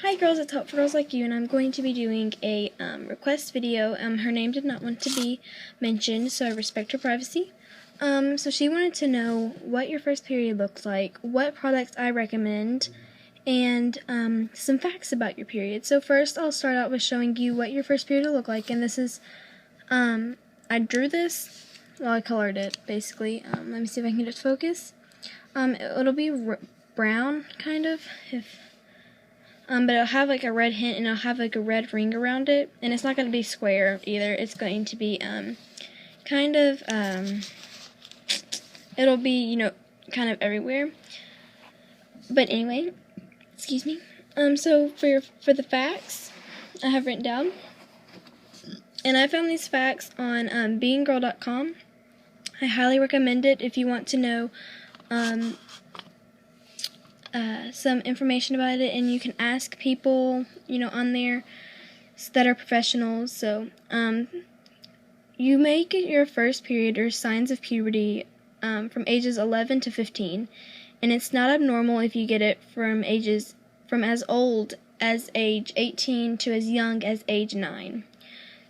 Hi girls, it's Hope for Girls Like You, and I'm going to be doing a request video. Her name did not want to be mentioned, so I respect her privacy. So she wanted to know what your first period looks like, what products I recommend, and some facts about your period. So first I'll start out with showing you what your first period will look like, and this is, I drew this, well I colored it basically. Let me see if I can just focus. It'll be brown, kind of, but it'll have like a red hint, and it'll have like a red ring around it, and it's not going to be square either. It's going to be kind of it'll be kind of everywhere. But anyway, excuse me. So for the facts I have written down, and I found these facts on beinggirl.com. I highly recommend it if you want to know some information about it, and you can ask people, on there that are professionals. So, you may get your first period or signs of puberty from ages 11 to 15, and it's not abnormal if you get it from as old as age 18 to as young as age 9.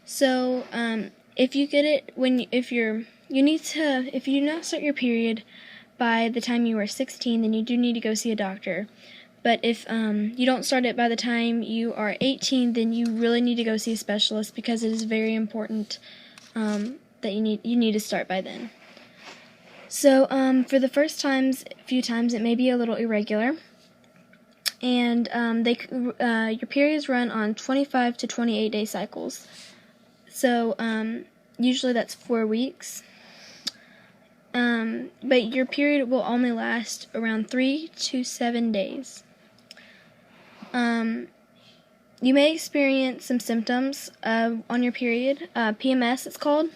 So, if you get it if you do not start your period by the time you are 16, then you do need to go see a doctor. But if you don't start it by the time you are 18, then you really need to go see a specialist, because it is very important that you need to start by then. So for the first few times, it may be a little irregular, and your periods run on 25 to 28 day cycles. So usually that's 4 weeks. But your period will only last around 3 to 7 days. You may experience some symptoms on your period, PMS it's called,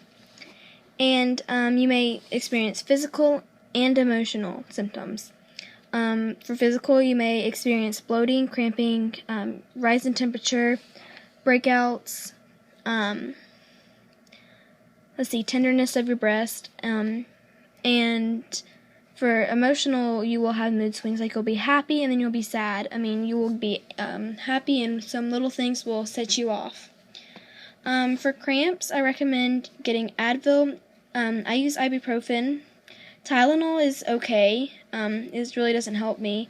and you may experience physical and emotional symptoms. For physical, you may experience bloating, cramping, rise in temperature, breakouts, tenderness of your breast, and for emotional, you will have mood swings. Like, you'll be happy and then you'll be sad. You will be happy, and some little things will set you off. For cramps, I recommend getting Advil. I use ibuprofen. Tylenol is okay. It really doesn't help me.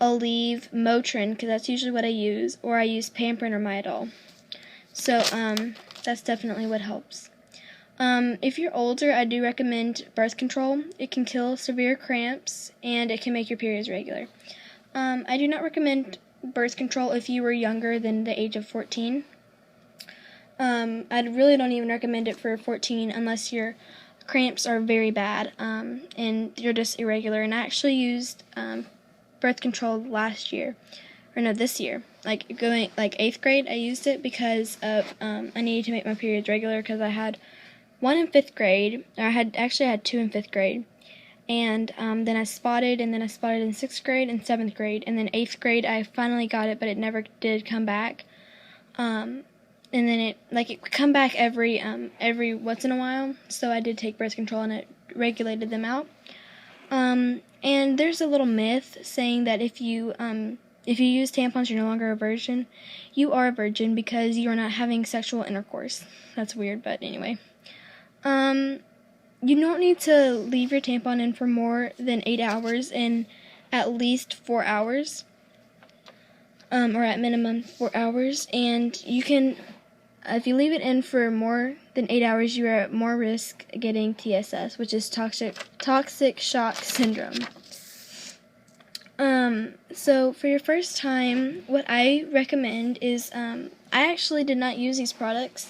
Aleve, Motrin, because that's usually what I use, or I use Pamprin or Midol. So that's definitely what helps. If you're older, I do recommend birth control. It can kill severe cramps, and it can make your periods regular. I do not recommend birth control if you were younger than the age of 14. I really don't even recommend it for 14 unless your cramps are very bad, and you're just irregular. And I actually used birth control this year. Like 8th grade, I used it because of I needed to make my periods regular, because I had one in 5th grade, or I had 2 in 5th grade, and then I spotted in 6th grade and 7th grade, and then 8th grade I finally got it, but it never did come back. And then it would come back every once in a while, so I did take birth control, and it regulated them out. And there's a little myth saying that if you use tampons, you're no longer a virgin. You are a virgin because you are not having sexual intercourse. That's weird, but anyway. You don't need to leave your tampon in for more than 8 hours in at least 4 hours, or at minimum 4 hours, and you can, if you leave it in for more than 8 hours, you are at more risk getting TSS, which is toxic shock syndrome. So for your first time, what I recommend is, I actually did not use these products.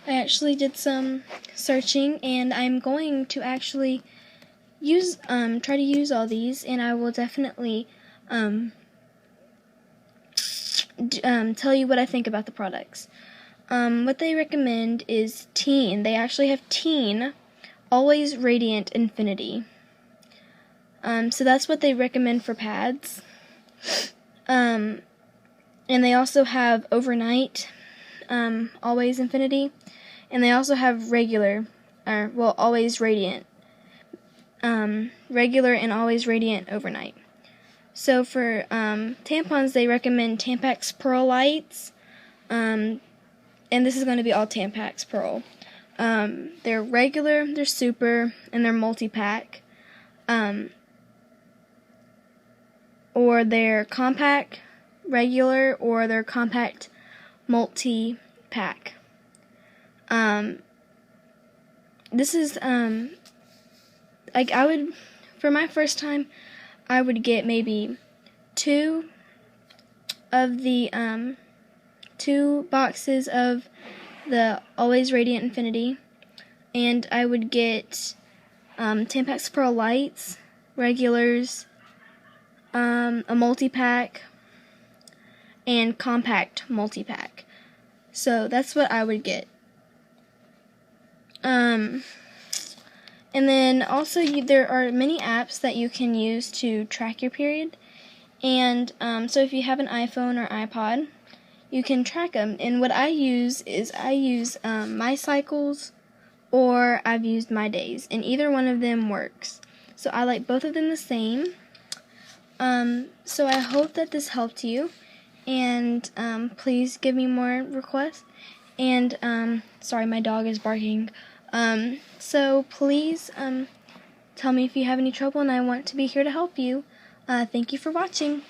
I actually did some searching, and I'm going to actually try to use all these, and I will definitely tell you what I think about the products. What they recommend is Teen. They actually have Teen Always Radiant Infinity. So that's what they recommend for pads. And they also have Overnight, Always Infinity, and they also have Always Radiant, regular and Always Radiant Overnight. So for tampons, they recommend Tampax Pearl Lights, and this is going to be all Tampax Pearl. They're regular, they're super, and they're multi-pack. Or they're compact, regular, or they're compact, multi-pack. This is, like, I would, for my first time, I would get maybe 2 of the, 2 boxes of the Always Radiant Infinity, and I would get Tampax Pearl Lights, regulars, a multi-pack, and compact multi-pack. So that's what I would get. And then also there are many apps that you can use to track your period. And so if you have an iPhone or iPod, you can track them. And what I use is My Cycles, or I've used My Days, and either one of them works. So I like both of them the same. So I hope that this helped you, and please give me more requests. And sorry, my dog is barking. So please tell me if you have any trouble, and I want to be here to help you. Thank you for watching.